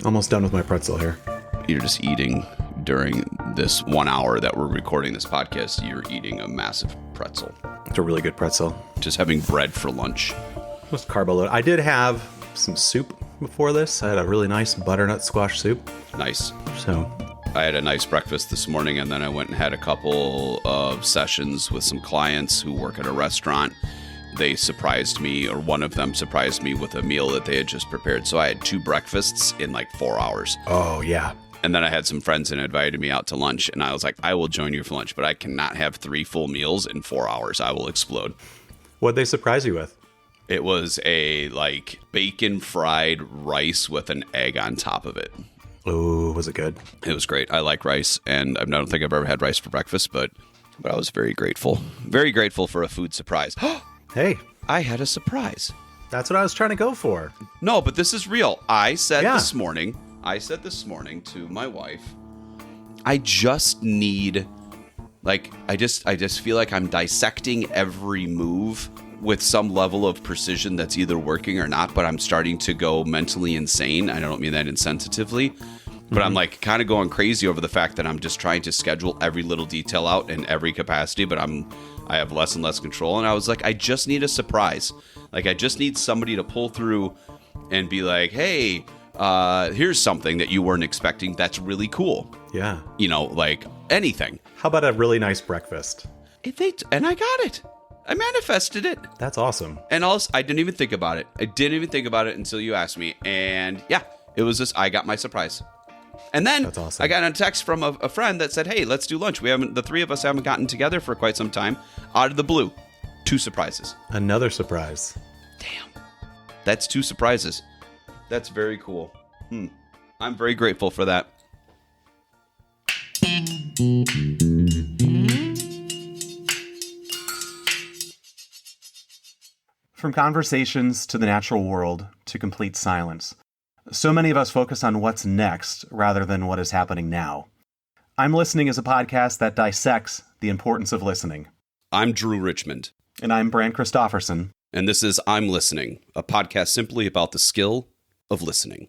Almost done with my pretzel here. You're just eating during this 1 hour that we're recording this podcast. You're eating a massive pretzel. It's a really good pretzel. Just having bread for lunch. Most carbo load. I did have some soup before this. I had a really nice butternut squash soup. Nice. So I had a nice breakfast this morning, and then I went and had a couple of sessions with some clients who work at a restaurant. They surprised me, or one of them surprised me with a meal that they had just prepared. So I had 2 breakfasts in like 4 hours. Oh, yeah. And then I had some friends and invited me out to lunch, and I was like, I will join you for lunch, but I cannot have 3 full meals in 4 hours. I will explode. What'd they surprise you with? It was a like bacon fried rice with an egg on top of it. Oh, was it good? It was great. I like rice, and I don't think I've ever had rice for breakfast, but I was very grateful. Very grateful for a food surprise. Hey, I had a surprise. that's what I was trying to go for. No, but this is real. I said this morning to my wife, I just need, like, I just feel like I'm dissecting every move with some level of precision that's either working or not, but I'm starting to go mentally insane. I don't mean that insensitively, but I'm like kind of going crazy over the fact that I'm just trying to schedule every little detail out in every capacity, but I have less and less control. And I was like, I just need a surprise. Like, I just need somebody to pull through and be like, hey, here's something that you weren't expecting. That's really cool. Yeah. You know, like anything. How about a really nice breakfast? And I got it. I manifested it. That's awesome. And also, I didn't even think about it. I didn't even think about it until you asked me. And yeah, it was just, I got my surprise. And then That's awesome. I got a text from a friend that said, hey, let's do lunch. The 3 of us haven't gotten together for quite some time. Out of the blue. 2 surprises. Another surprise. Damn. That's 2 surprises. That's very cool. I'm very grateful for that. From conversations to the natural world to complete silence, so many of us focus on what's next rather than what is happening now. I'm Listening is a podcast that dissects the importance of listening. I'm Drew Richmond. And I'm Brandt Christofferson. And this is I'm Listening, a podcast simply about the skill of listening.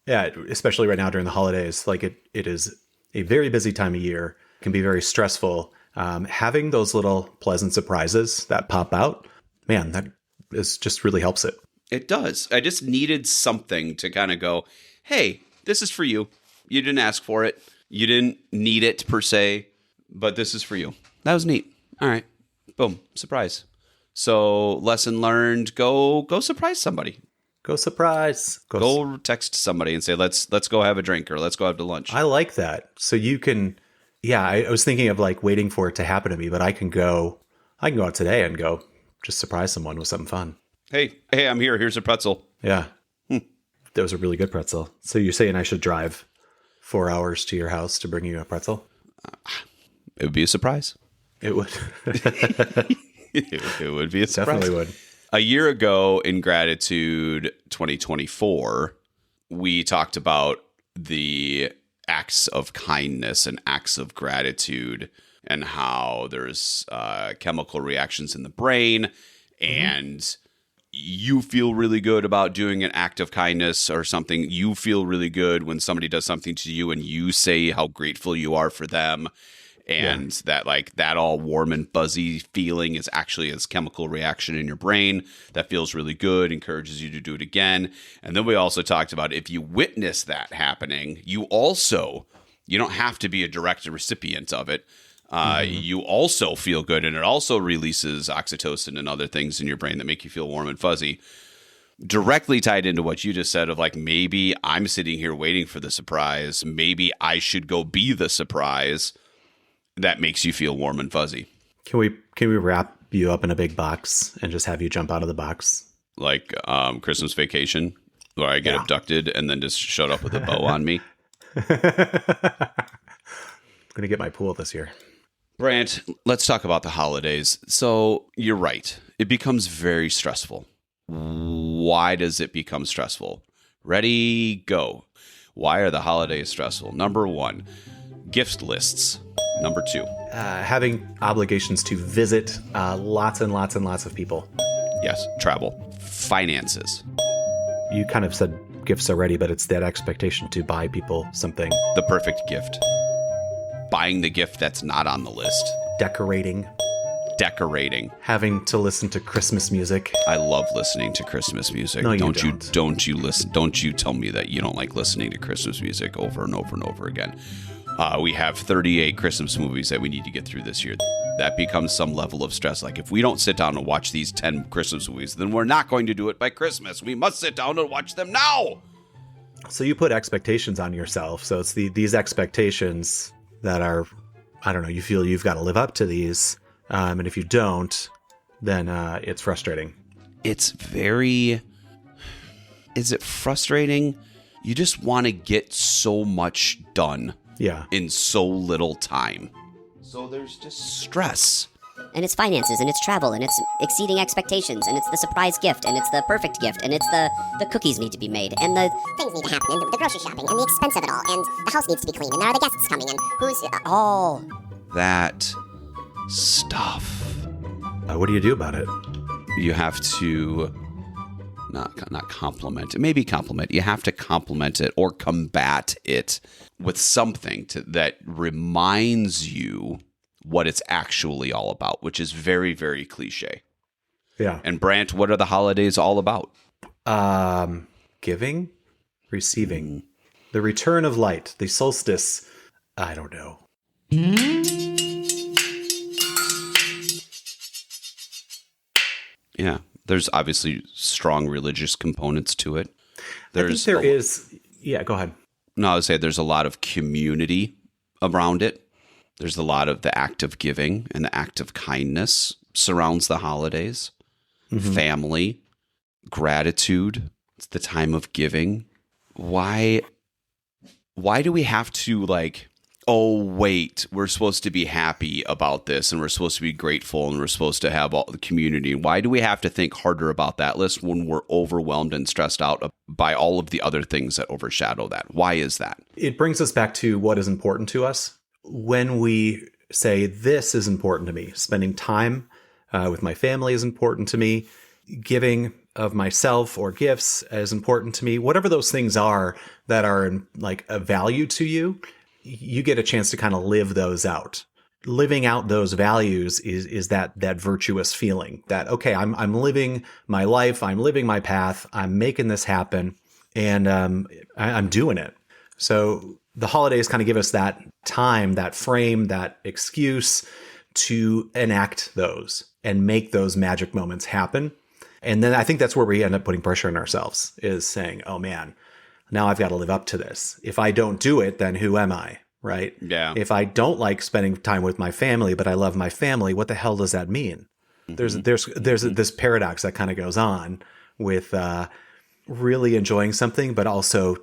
Yeah, especially right now during the holidays, like it is a very busy time of year. It can be very stressful. Having those little pleasant surprises that pop out, man, that is just really helps it. It does. I just needed something to kind of go, hey, this is for you. You didn't ask for it. You didn't need it per se, but this is for you. That was neat. All right. Boom. Surprise. So lesson learned, go surprise somebody. Go surprise. Go text somebody and say, let's go have a drink or let's go have to lunch. I like that. So you can, yeah, I was thinking of like waiting for it to happen to me, but I can go out today and go just surprise someone with something fun. Hey, I'm here. Here's a pretzel. Yeah. That was a really good pretzel. So you're saying I should drive 4 hours to your house to bring you a pretzel? It would be a surprise. It would. It would be a surprise. Definitely would. A year ago in Gratitude 2024, we talked about the acts of kindness and acts of gratitude and how there's chemical reactions in the brain, and you feel really good about doing an act of kindness or something. You feel really good when somebody does something to you and you say how grateful you are for them. And that all warm and fuzzy feeling is actually a chemical reaction in your brain that feels really good, encourages you to do it again. And then we also talked about if you witness that happening, you don't have to be a direct recipient of it. You also feel good, and it also releases oxytocin and other things in your brain that make you feel warm and fuzzy. Directly tied into what you just said of like, maybe I'm sitting here waiting for the surprise. Maybe I should go be the surprise. That makes you feel warm and fuzzy. Can we wrap you up in a big box and just have you jump out of the box? Like Christmas Vacation, where I get abducted and then just showed up with a bow on me. I'm going to get my pool this year. Brandt, let's talk about the holidays. So you're right. It becomes very stressful. Why does it become stressful? Ready, go. Why are the holidays stressful? Number 1, gift lists. Number 2, having obligations to visit lots and lots and lots of people. yes, travel. Finances. You kind of said gifts already, but it's that expectation to buy people something. The perfect gift. Buying the gift that's not on the list. Decorating. Having to listen to Christmas music. I love listening to Christmas music. No, don't you listen? Don't you tell me that you don't like listening to Christmas music over and over and over again. We have 38 Christmas movies that we need to get through this year. That becomes some level of stress. Like, if we don't sit down and watch these 10 Christmas movies, then we're not going to do it by Christmas. We must sit down and watch them now. So you put expectations on yourself. So it's these expectations that are, I don't know, you feel you've got to live up to these. And if you don't, then it's frustrating. Is it frustrating? You just want to get so much done in so little time. So there's just stress. And it's finances, and it's travel, and it's exceeding expectations, and it's the surprise gift, and it's the perfect gift, and it's the cookies need to be made, and the things need to happen, and the grocery shopping, and the expense of it all, and the house needs to be clean, and there are the guests coming, and who's all that stuff. What do you do about it? You have to not compliment it. Maybe compliment. You have to compliment it or combat it with something that reminds you what it's actually all about, which is very, very cliche. Yeah. And Brandt, what are the holidays all about? Giving, receiving, the return of light, the solstice. I don't know. Yeah. There's obviously strong religious components to it. I think there is. Yeah, go ahead. No, I would say there's a lot of community around it. There's a lot of the act of giving and the act of kindness surrounds the holidays. Mm-hmm. Family, gratitude. It's the time of giving. Why do we have to oh, wait, we're supposed to be happy about this and we're supposed to be grateful and we're supposed to have all the community. Why do we have to think harder about that list when we're overwhelmed and stressed out by all of the other things that overshadow that? Why is that? It brings us back to what is important to us. When we say this is important to me, spending time with my family is important to me, giving of myself or gifts is important to me, whatever those things are that are a value to you, you get a chance to kind of live those out. Living out those values is that virtuous feeling that, okay, I'm living my life, I'm living my path, I'm making this happen, and I'm doing it. So the holidays kind of give us that time, that frame, that excuse to enact those and make those magic moments happen. And then I think that's where we end up putting pressure on ourselves, is saying, oh man, now I've got to live up to this. If I don't do it, then who am I? Right? Yeah. If I don't like spending time with my family, but I love my family, what the hell does that mean? Mm-hmm. There's this paradox that kind of goes on with really enjoying something, but also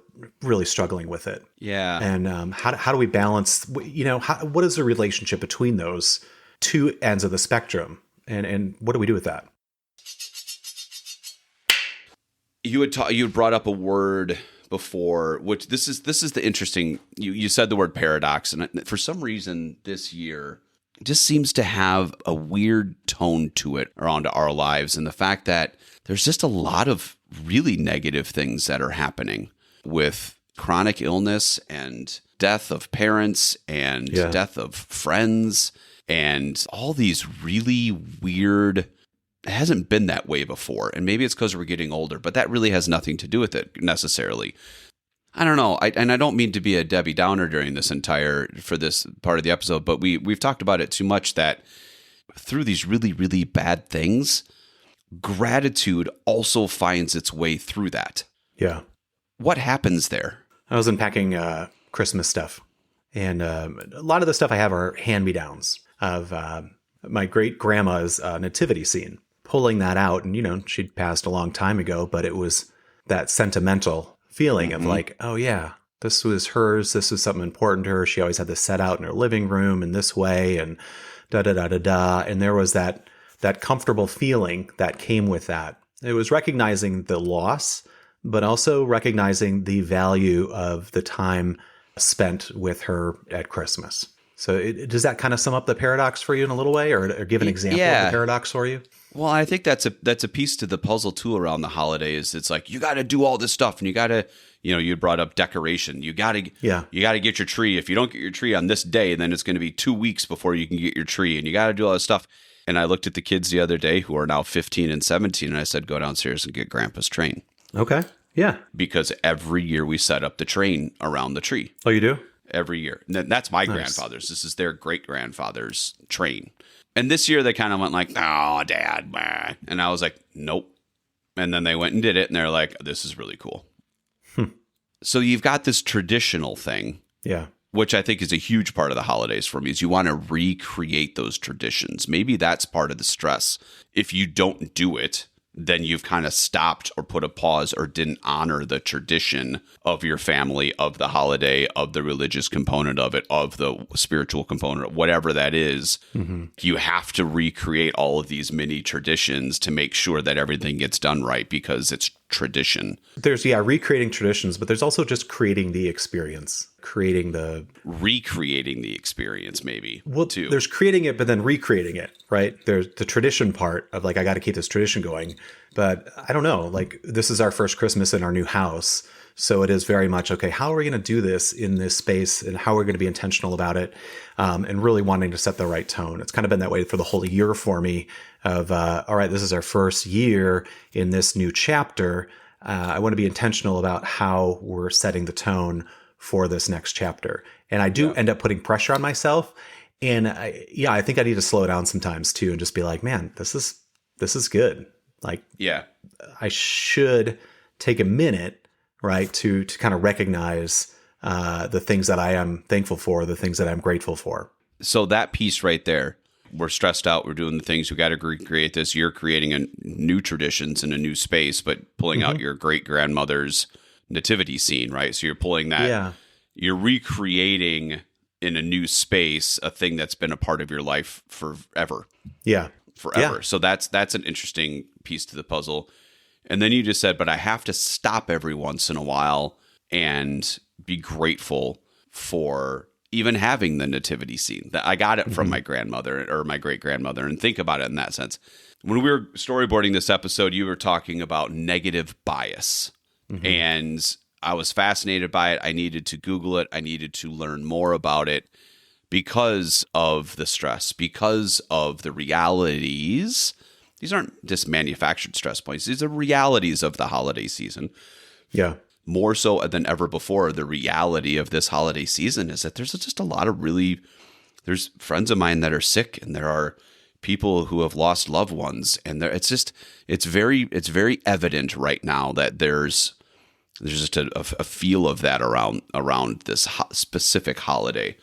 really struggling with it. Yeah. And how do we balance? What is the relationship between those two ends of the spectrum? And what do we do with that? You had brought up a word before, which this is the interesting. You said the word paradox, and for some reason this year it just seems to have a weird tone to it around our lives, and the fact that there's just a lot of really negative things that are happening with chronic illness and death of parents and death of friends and all these really weird. It hasn't been that way before, and maybe it's because we're getting older, but that really has nothing to do with it necessarily. I don't know, and I don't mean to be a Debbie Downer during for this part of the episode, but we've talked about it too much that through these really, really bad things, gratitude also finds its way through that. Yeah. What happens there? I was unpacking Christmas stuff, and a lot of the stuff I have are hand-me-downs of my great-grandma's nativity scene. Pulling that out, and she'd passed a long time ago, but it was that sentimental feeling of oh yeah, this was hers, this was something important to her. She always had this set out in her living room in this way, and da-da-da-da-da. And there was that comfortable feeling that came with that. It was recognizing the loss, but also recognizing the value of the time spent with her at Christmas. So does that kind of sum up the paradox for you in a little way, or give an example of the paradox for you? Well, I think that's a piece to the puzzle too around the holidays. It's like you got to do all this stuff, and you got to, you brought up decoration. You got to get your tree. If you don't get your tree on this day, then it's going to be 2 weeks before you can get your tree, and you got to do all this stuff. And I looked at the kids the other day who are now 15 and 17, and I said, go downstairs and get Grandpa's train. Okay. Yeah. Because every year we set up the train around the tree. Oh, you do? Every year. And that's my grandfather's. This is their great-grandfather's train. And this year they kind of went like, "Oh, Dad." Bah. And I was like, nope. And then they went and did it, and they're like, this is really cool. So you've got this traditional thing. Yeah. Which I think is a huge part of the holidays for me, is you want to recreate those traditions. Maybe that's part of the stress. If you don't do it, then you've kind of stopped or put a pause or didn't honor the tradition of your family, of the holiday, of the religious component of it, of the spiritual component, whatever that is. Mm-hmm. You have to recreate all of these mini traditions to make sure that everything gets done right because it's tradition. There's, recreating traditions, but there's also just creating the experience, recreating the experience, maybe. Well, too. There's creating it, but then recreating it, right? There's the tradition part of like, I got to keep this tradition going. But I don't know, like this is our first Christmas in our new house. So it is very much, okay, how are we going to do this in this space and how are we going to be intentional about it? And really wanting to set the right tone. It's kind of been that way for the whole year for me of, all right, this is our first year in this new chapter. I want to be intentional about how we're setting the tone for this next chapter. And I do end up putting pressure on myself. And I think I need to slow down sometimes too and just be like, man, this is good. Like, I should take a minute, right, to kind of recognize the things that I am thankful for, the things that I'm grateful for. So that piece right there, we're stressed out. We're doing the things. We got to recreate this. You're creating a new traditions in a new space, but pulling out your great grandmother's nativity scene, right? So you're pulling that, you're recreating in a new space, a thing that's been a part of your life forever. Yeah. Forever. Yeah. So that's an interesting piece to the puzzle. And then you just said, but I have to stop every once in a while and be grateful for even having the nativity scene. That I got it from my grandmother or my great grandmother, and think about it in that sense. When we were storyboarding this episode, you were talking about negative bias. And I was fascinated by it. I needed to Google it. I needed to learn more about it because of the stress, because of the realities. These aren't just manufactured stress points. These are realities of the holiday season. Yeah. More so than ever before, the reality of this holiday season is that there's just a lot of there's friends of mine that are sick, and there are people who have lost loved ones. And it's very evident right now that there's just a feel of that around this specific holiday.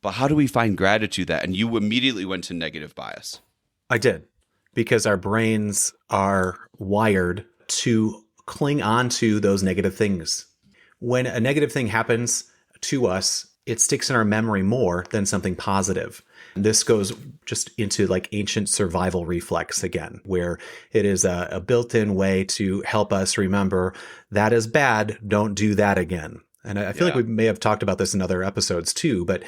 But how do we find gratitude that? And you immediately went to negative bias. I did, because our brains are wired to cling on to those negative things. When a negative thing happens to us, it sticks in our memory more than something positive. This goes just into like ancient survival reflex again, where it is a built-in way to help us remember that is bad, don't do that again. And I feel like we may have talked about this in other episodes too, but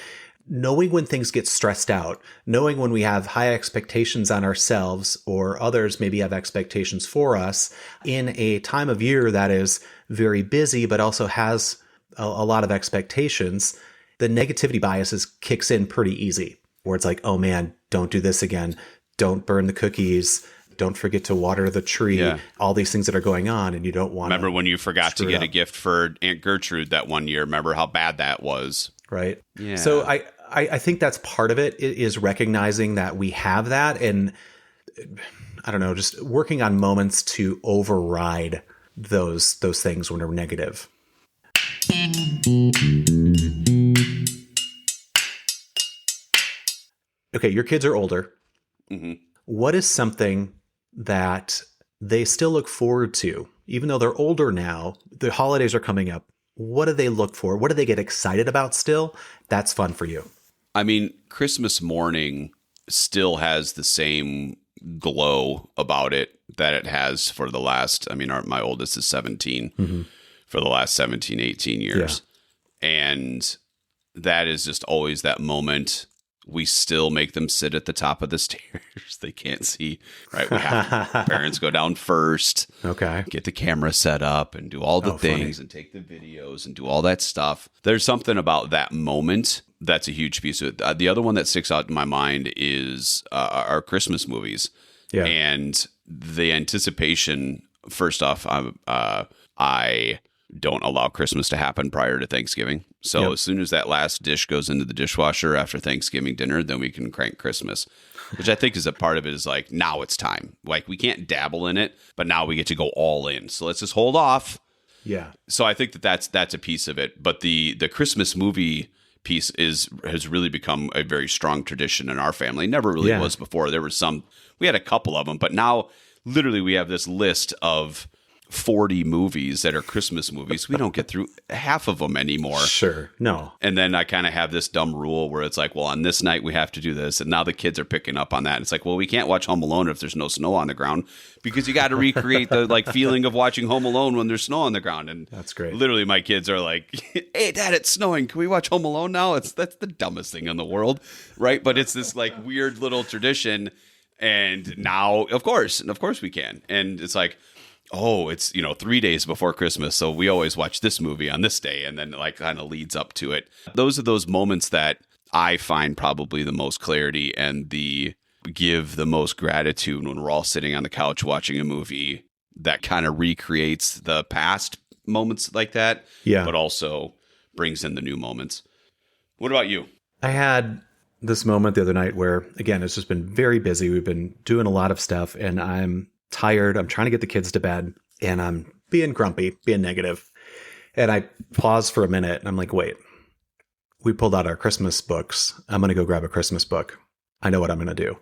knowing when things get stressed out, knowing when we have high expectations on ourselves or others maybe have expectations for us in a time of year that is very busy, but also has a lot of expectations, the negativity biases kicks in pretty easy, where it's like, oh man, don't do this again. Don't burn the cookies. Don't forget to water the tree. All these things that are going on, and you don't want to. Remember when you forgot to get a gift for Aunt Gertrude that one year? Remember how bad that was? Right. Yeah. So I think that's part of it, is recognizing that we have that, and I don't know, just working on moments to override those things when they're negative. Okay, your kids are older. What is something that they still look forward to, even though they're older now? The holidays are coming up. What do they look for? What do they get excited about still? That's fun for you. I mean, Christmas morning still has the same glow about it that it has for the last, my oldest is 17, for the last 17, 18 years. Yeah. And that is just always that moment We still make them sit at the top of the stairs. They can't see, right? We have to, parents go down first. Okay. Get the camera set up and do all the things funny. and take the videos and do all that stuff. There's something about that moment that's a huge piece of it. The other one that sticks out in my mind is our Christmas movies. Yeah. And the anticipation, first off, I don't allow Christmas to happen prior to Thanksgiving. So as soon as that last dish goes into the dishwasher after Thanksgiving dinner, then we can crank Christmas, which I think is a part of it is like, now it's time. Like we can't dabble in it, but now we get to go all in. So let's just hold off. Yeah. So I think that's a piece of it. But the Christmas movie piece has really become a very strong tradition in our family. Never really was before. There were we had a couple of them, but now literally we have this list of 40 movies that are Christmas movies. We don't get through half of them anymore. Sure. No. And then I kind of have this dumb rule where it's like, well, on this night we have to do this. And now the kids are picking up on that. It's like, well, we can't watch Home Alone if there's no snow on the ground because you got to recreate the like feeling of watching Home Alone when there's snow on the ground. And that's great. Literally my kids are like, hey, Dad, it's snowing. Can we watch Home Alone now? That's the dumbest thing in the world. Right. But it's this like weird little tradition. And now, of course we can. And it's like, oh, it's, 3 days before Christmas. So we always watch this movie on this day. And then like kind of leads up to it. Those are those moments that I find probably the most clarity and give the most gratitude when we're all sitting on the couch watching a movie that kind of recreates the past moments like that. Yeah. But also brings in the new moments. What about you? I had this moment the other night where, again, it's just been very busy. We've been doing a lot of stuff and I'm tired. I'm trying to get the kids to bed and I'm being grumpy, being negative. And I pause for a minute and I'm like, wait, we pulled out our Christmas books. I'm going to go grab a Christmas book. I know what I'm going to do.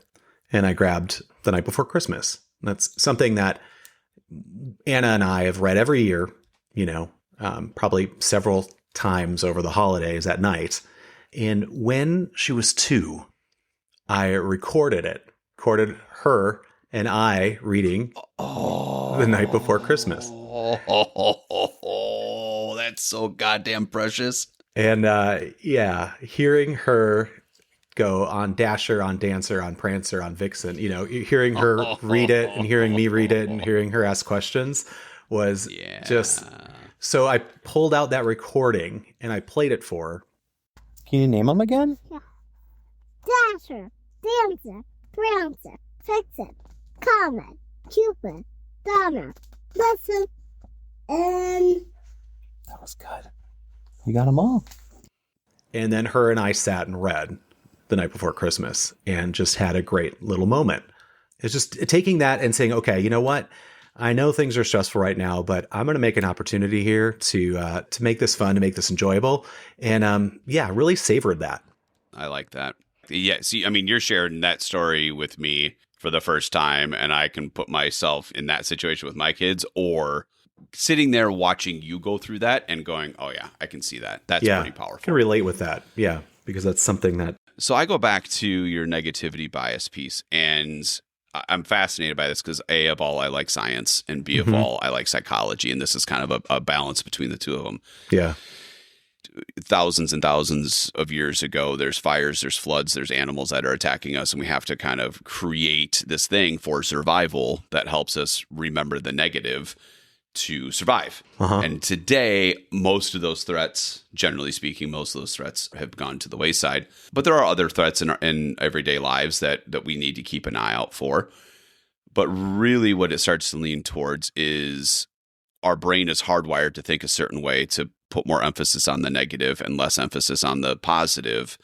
And I grabbed The Night Before Christmas. That's something that Anna and I have read every year, probably several times over the holidays at night. And when she was 2, I recorded her and I reading The Night Before Christmas. Oh, that's so goddamn precious. And hearing her go on Dasher, on Dancer, on Prancer, on Vixen, hearing her read it and hearing me read it and hearing her ask questions was just... So I pulled out that recording and I played it for her. Can you name them again? Yeah. Dasher, Dancer, Prancer, Vixen, Comet, Cupid, Donner, Blitzen, and... That was good. You got them all. And then her and I sat and read The Night Before Christmas and just had a great little moment. It's just taking that and saying, okay, you know what? I know things are stressful right now, but I'm going to make an opportunity here to make this fun, to make this enjoyable. And really savored that. I like that. Yeah. See, I mean, you're sharing that story with me for the first time, and I can put myself in that situation with my kids, or sitting there watching you go through that and going, oh yeah, I can see that. That's pretty powerful. I can relate with that. Yeah. Because that's something that. So I go back to your negativity bias piece, and I'm fascinated by this because A, of all, I like science, and B, of all, I like psychology. And this is kind of a balance between the two of them. Yeah. Thousands and thousands of years ago, there's fires, there's floods, there's animals that are attacking us. And we have to kind of create this thing for survival that helps us remember the negative to survive. And today, most of those threats, generally speaking, have gone to the wayside. But there are other threats in everyday lives that we need to keep an eye out for. But really what it starts to lean towards is our brain is hardwired to think a certain way, to put more emphasis on the negative and less emphasis on the positive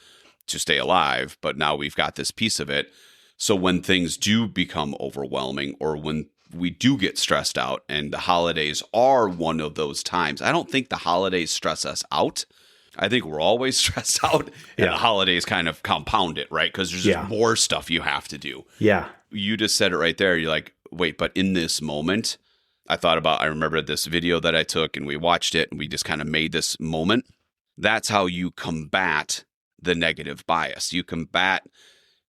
to stay alive. But now we've got this piece of it. So when things do become overwhelming, or when we do get stressed out, and the holidays are one of those times. I don't think the holidays stress us out. I think we're always stressed out, and the holidays kind of compound it, right? Because there's just more stuff you have to do. Yeah. You just said it right there. You're like, wait, but in this moment, I remember this video that I took, and we watched it, and we just kind of made this moment. That's how you combat the negative bias. You combat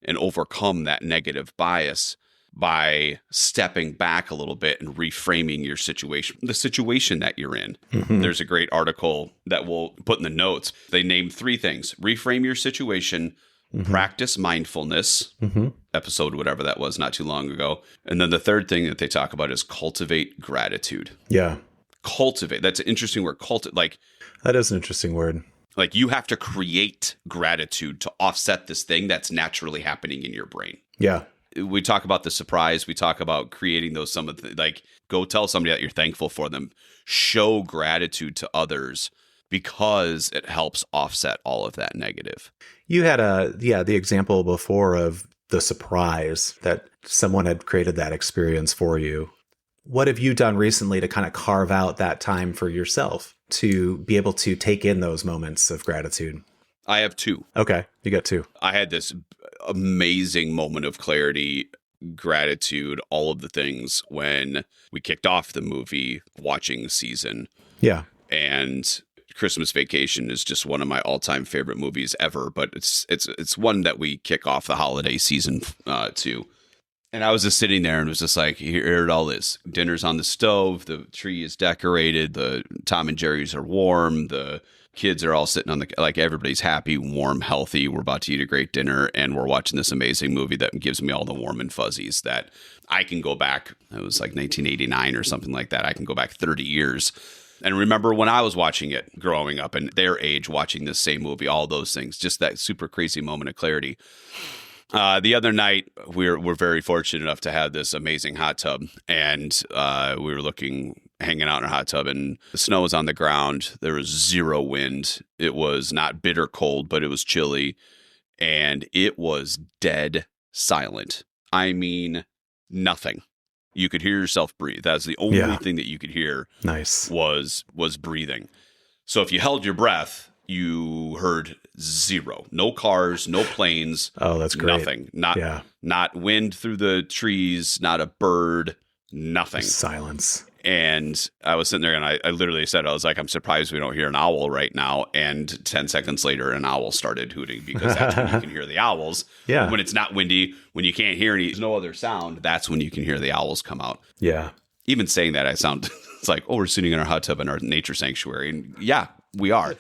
and overcome that negative bias by stepping back a little bit and reframing your situation, the situation that you're in. There's a great article that we'll put in the notes. They named 3 things: reframe your situation, practice mindfulness, episode, whatever that was, not too long ago. And then the third thing that they talk about is cultivate gratitude. Yeah. Cultivate. That's an interesting word. That is an interesting word. Like you have to create gratitude to offset this thing that's naturally happening in your brain. Yeah. We talk about the surprise. We talk about creating those, go tell somebody that you're thankful for them. Show gratitude to others because it helps offset all of that negative. You had the example before of the surprise that someone had created that experience for you. What have you done recently to kind of carve out that time for yourself to be able to take in those moments of gratitude? I have two. Okay. You got two. I had this amazing moment of clarity, gratitude, all of the things when we kicked off the movie watching season. Yeah. And Christmas Vacation is just one of my all-time favorite movies ever, but it's one that we kick off the holiday season to. And I was just sitting there and was just like, here it all is. Dinner's on the stove. The tree is decorated. The Tom and Jerry's are warm. The kids are all sitting on everybody's happy, warm, healthy. We're about to eat a great dinner. And we're watching this amazing movie that gives me all the warm and fuzzies that I can go back. It was like 1989 or something like that. I can go back 30 years and remember when I was watching it growing up and their age watching this same movie, all those things, just that super crazy moment of clarity. The other night, we're very fortunate enough to have this amazing hot tub, and we were hanging out in our hot tub, and the snow was on the ground. There was zero wind. It was not bitter cold, but it was chilly, and it was dead silent. I mean, nothing. You could hear yourself breathe. That's the only thing that you could hear. Nice. Was breathing. So if you held your breath, you heard zero. No cars, no planes. Oh, that's great. Nothing. Not wind through the trees, not a bird, nothing. Silence. And I was sitting there and I literally said, I was like, I'm surprised we don't hear an owl right now. And 10 seconds later, an owl started hooting because that's when you can hear the owls. Yeah. When it's not windy, when you can't hear there's no other sound, that's when you can hear the owls come out. Yeah. Even saying that, it's like, oh, we're sitting in our hot tub in our nature sanctuary. And yeah, we are.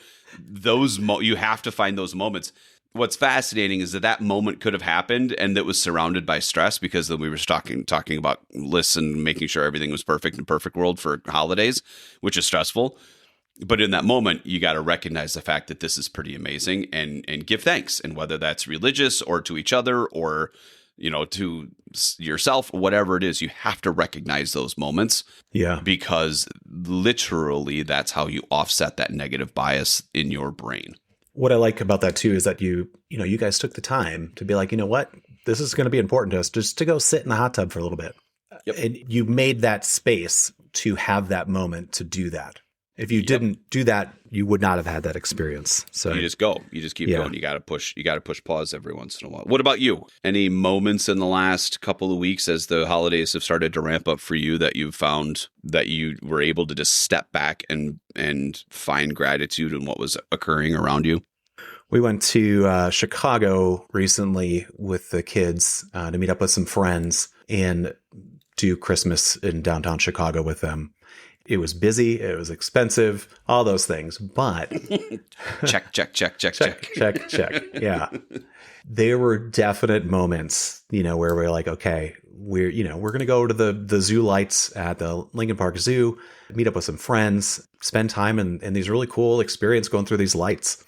You have to find those moments. What's fascinating is that moment could have happened and that was surrounded by stress because we were talking about lists and making sure everything was perfect in perfect world for holidays, which is stressful. But in that moment, you got to recognize the fact that this is pretty amazing and give thanks. And whether that's religious or to each other or, to yourself, whatever it is, you have to recognize those moments. Yeah. Because literally that's how you offset that negative bias in your brain. What I like about that too is that you guys took the time to be like, you know what, this is going to be important to us, just to go sit in the hot tub for a little bit. Yep. And you made that space to have that moment to do that. If you didn't do that, you would not have had that experience. So you just go, you just keep going. You got to push pause every once in a while. What about you? Any moments in the last couple of weeks as the holidays have started to ramp up for you that you've found that you were able to just step back and find gratitude in what was occurring around you? We went to Chicago recently with the kids to meet up with some friends and do Christmas in downtown Chicago with them. It was busy. It was expensive, all those things, but check. Yeah. There were definite moments, where we're like, okay, we're going to go to the zoo lights at the Lincoln Park Zoo, meet up with some friends, spend time in these really cool experience going through these lights.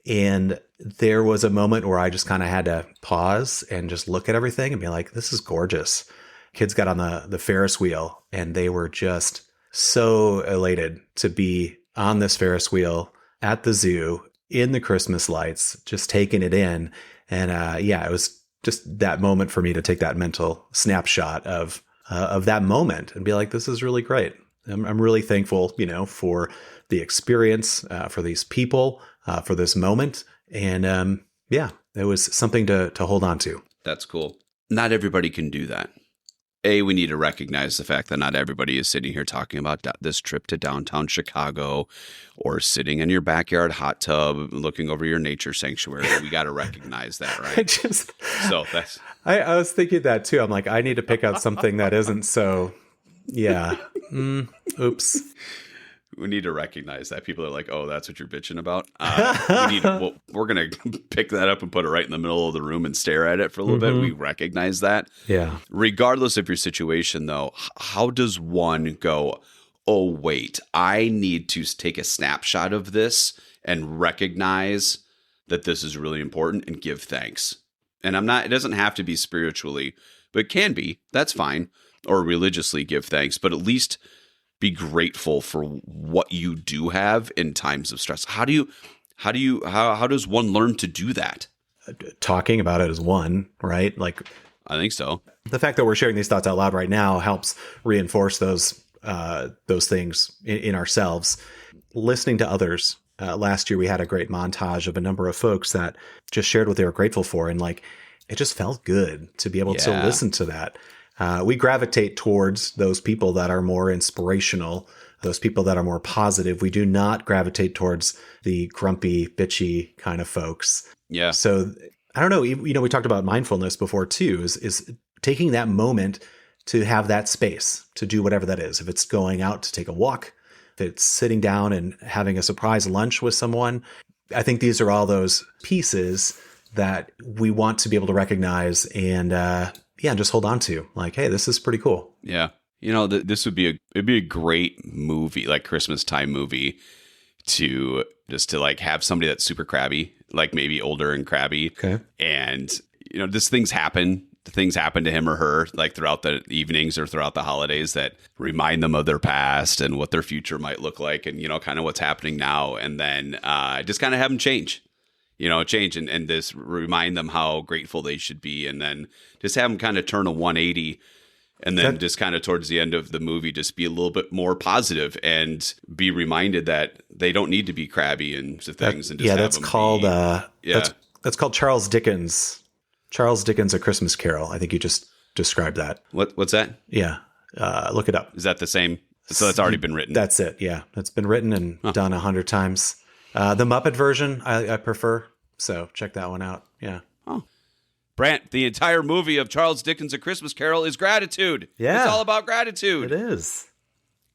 And there was a moment where I just kind of had to pause and just look at everything and be like, this is gorgeous. Kids got on the Ferris wheel and they were just so elated to be on this Ferris wheel at the zoo in the Christmas lights, just taking it in. And it was just that moment for me to take that mental snapshot of that moment and be like, this is really great. I'm really thankful, for the experience, for these people, for this moment. And it was something to hold on to. That's cool. Not everybody can do that. We need to recognize the fact that not everybody is sitting here talking about this trip to downtown Chicago or sitting in your backyard hot tub looking over your nature sanctuary. We got to recognize that, right? I was thinking that too. I'm like, I need to pick out something that isn't so, oops. We need to recognize that. People are like, oh, that's what you're bitching about. We're going to pick that up and put it right in the middle of the room and stare at it for a little bit. We recognize that. Yeah. Regardless of your situation, though, how does one go, oh, wait, I need to take a snapshot of this and recognize that this is really important and give thanks? And it doesn't have to be spiritually, but it can be. That's fine. Or religiously give thanks, but at least be grateful for what you do have in times of stress. How does one learn to do that? Talking about it is one, right? Like, I think so. The fact that we're sharing these thoughts out loud right now helps reinforce those things in ourselves. Listening to others. Last year, we had a great montage of a number of folks that just shared what they were grateful for. And like, it just felt good to be able to listen to that. We gravitate towards those people that are more inspirational, those people that are more positive. We do not gravitate towards the grumpy, bitchy kind of folks. Yeah. So I don't know. We talked about mindfulness before too, is taking that moment to have that space to do whatever that is. If it's going out to take a walk, if it's sitting down and having a surprise lunch with someone. I think these are all those pieces that we want to be able to recognize and just hold on to. Like, hey, this is pretty cool. Yeah. This would be a great movie, like Christmas time movie, to like have somebody that's super crabby, like maybe older and crabby. Okay. And, these things happen. Things happen to him or her, like throughout the evenings or throughout the holidays, that remind them of their past and what their future might look like, and kind of what's happening now. And then just kind of have them change and this remind them how grateful they should be, and then just have them kind of turn a 180, and then just kind of towards the end of the movie just be a little bit more positive and be reminded that they don't need to be crabby and things. That's called Charles Dickens. Charles Dickens' A Christmas Carol. I think you just described that. What's that? Yeah. Look it up. Is that the same? So that's already been written. That's it. Yeah. It's been written and done 100 times. The Muppet version I prefer. So check that one out. Yeah. Oh. Brandt, the entire movie of Charles Dickens' A Christmas Carol is gratitude. Yeah. It's all about gratitude. It is.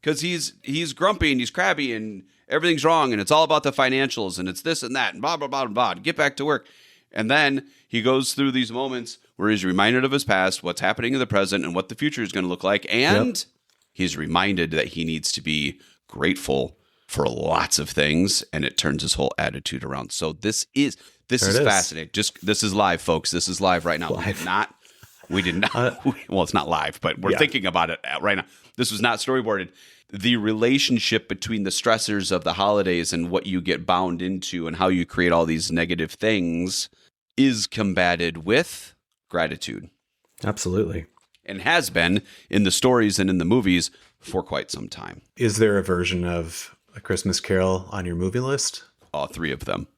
Because he's grumpy and he's crabby and everything's wrong, and it's all about the financials and it's this and that and blah, blah, blah, blah. Get back to work. And then he goes through these moments where he's reminded of his past, what's happening in the present, and what the future is going to look like. And he's reminded that he needs to be grateful for lots of things, and it turns his whole attitude around. So this is fascinating. This is live, folks. This is live right now. We did not. Well, it's not live, but we're thinking about it right now. This was not storyboarded. The relationship between the stressors of the holidays and what you get bound into and how you create all these negative things is combated with gratitude. Absolutely. And has been in the stories and in the movies for quite some time. Is there a version of A Christmas Carol on your movie list? All three of them.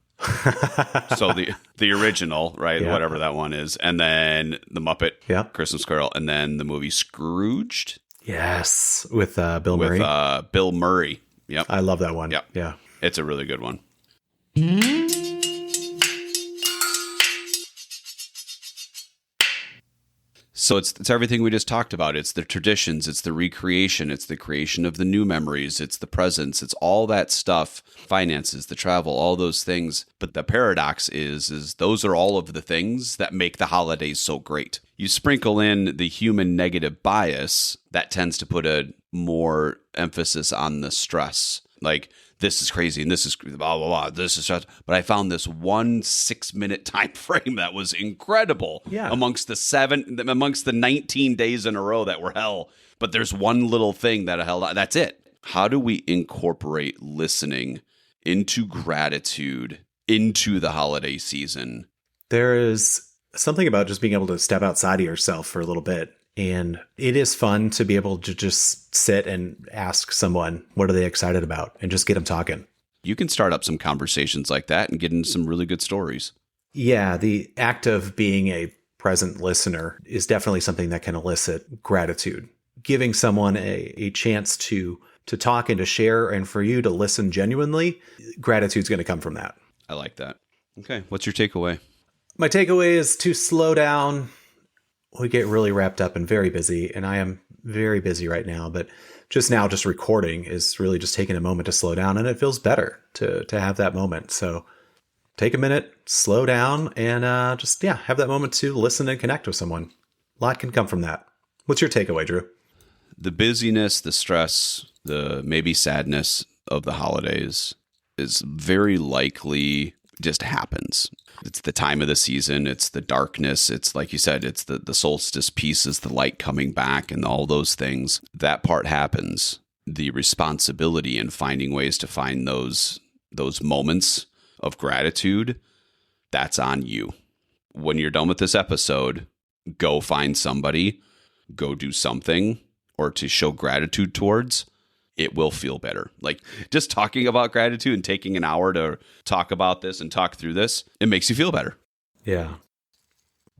So the original, right? Yeah. Whatever that one is. And then the Muppet Christmas Carol. And then the movie Scrooged. Yes. With Bill Murray. With Bill Murray. Yep. I love that one. Yep. Yeah. It's a really good one. So it's everything we just talked about. It's the traditions, it's the recreation, it's the creation of the new memories, it's the presents, it's all that stuff, finances, the travel, all those things. But the paradox is those are all of the things that make the holidays so great. You sprinkle in the human negative bias that tends to put a more emphasis on the stress. Like, this is crazy and this is blah, blah, blah, this is stress. But I found this 6-minute time frame that was incredible amongst the 19 days in a row that were hell. But there's one little thing that held on. That's it. How do we incorporate listening into gratitude into the holiday season? There is something about just being able to step outside of yourself for a little bit. And it is fun to be able to just sit and ask someone, what are they excited about? And just get them talking. You can start up some conversations like that and get into some really good stories. Yeah, the act of being a present listener is definitely something that can elicit gratitude. Giving someone a chance to talk and to share and for you to listen genuinely, gratitude's going to come from that. I like that. Okay, what's your takeaway? My takeaway is to slow down. We get really wrapped up and very busy, and I am very busy right now, but just now, just recording is really just taking a moment to slow down, and it feels better to have that moment. So take a minute, slow down, and have that moment to listen and connect with someone. A lot can come from that. What's your takeaway, Drew? The busyness, the stress, the maybe sadness of the holidays is very likely just happens. It's the time of the season. It's the darkness. It's like you said, it's the solstice pieces, the light coming back and all those things. That part happens. The responsibility in finding ways to find those moments of gratitude, that's on you. When you're done with this episode, go find somebody, go do something, or to show gratitude towards. It will feel better. Like just talking about gratitude and taking an hour to talk about this and talk through this, it makes you feel better. Yeah.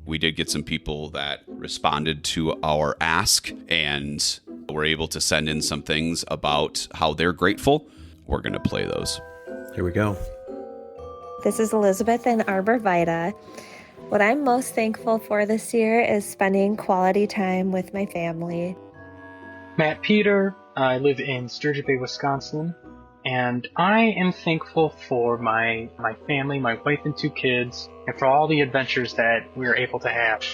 We did get some people that responded to our ask and were able to send in some things about how they're grateful. We're going to play those. Here we go. This is Elizabeth in Arbor Vitae. What I'm most thankful for this year is spending quality time with my family. Matt Peter. I live in Sturgeon Bay, Wisconsin, and I am thankful for my family, my wife and 2 kids, and for all the adventures that we are able to have.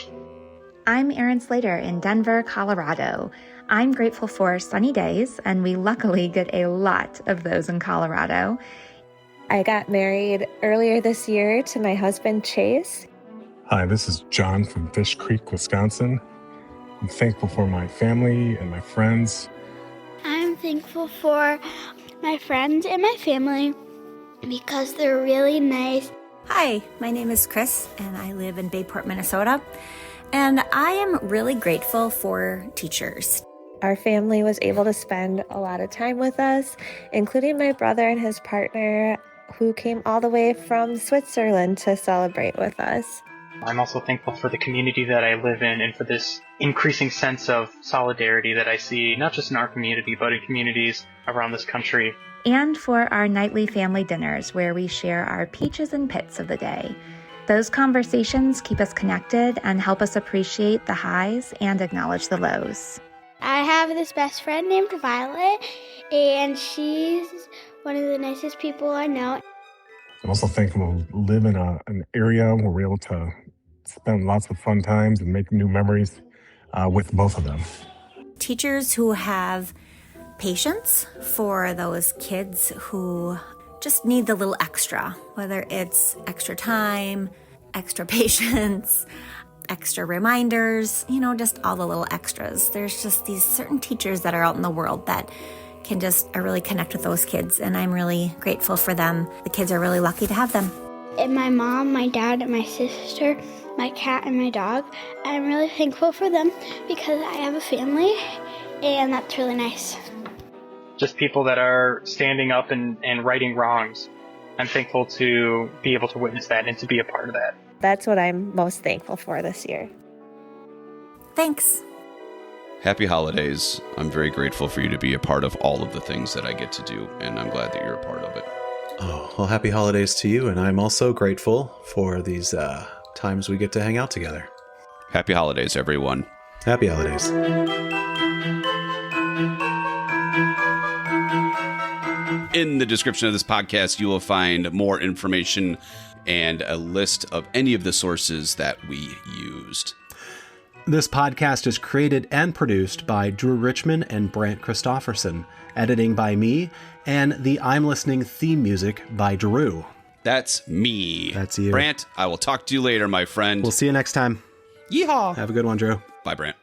I'm Erin Slater in Denver, Colorado. I'm grateful for sunny days, and we luckily get a lot of those in Colorado. I got married earlier this year to my husband, Chase. Hi, this is John from Fish Creek, Wisconsin. I'm thankful for my family and my friends. I'm thankful for my friends and my family because they're really nice. Hi, my name is Kris, and I live in Bayport, Minnesota. And I am really grateful for teachers. Our family was able to spend a lot of time with us, including my brother and his partner, who came all the way from Switzerland to celebrate with us. I'm also thankful for the community that I live in and for this increasing sense of solidarity that I see, not just in our community, but in communities around this country. And for our nightly family dinners where we share our peaches and pits of the day. Those conversations keep us connected and help us appreciate the highs and acknowledge the lows. I have this best friend named Violet, and she's one of the nicest people I know. I'm also thankful to live in an area where we're able to spend lots of fun times and make new memories with both of them. Teachers who have patience for those kids who just need the little extra, whether it's extra time, extra patience, extra reminders, just all the little extras. There's just these certain teachers that are out in the world that can just really connect with those kids, and I'm really grateful for them. The kids are really lucky to have them. And my mom, my dad, and my sister, my cat, and my dog, I'm really thankful for them because I have a family, and that's really nice. Just people that are standing up and righting wrongs. I'm thankful to be able to witness that and to be a part of that. That's what I'm most thankful for this year. Thanks. Happy holidays. I'm very grateful for you to be a part of all of the things that I get to do, and I'm glad that you're a part of it. Oh, well, happy holidays to you, and I'm also grateful for these times we get to hang out together. Happy holidays, everyone. Happy holidays. In the description of this podcast, you will find more information and a list of any of the sources that we used. This podcast is created and produced by Drew Richmond and Brandt Christofferson, editing by me, and the I'm Listening theme music by Drew. That's me. That's you. Brandt, I will talk to you later, my friend. We'll see you next time. Yeehaw. Have a good one, Drew. Bye, Brandt.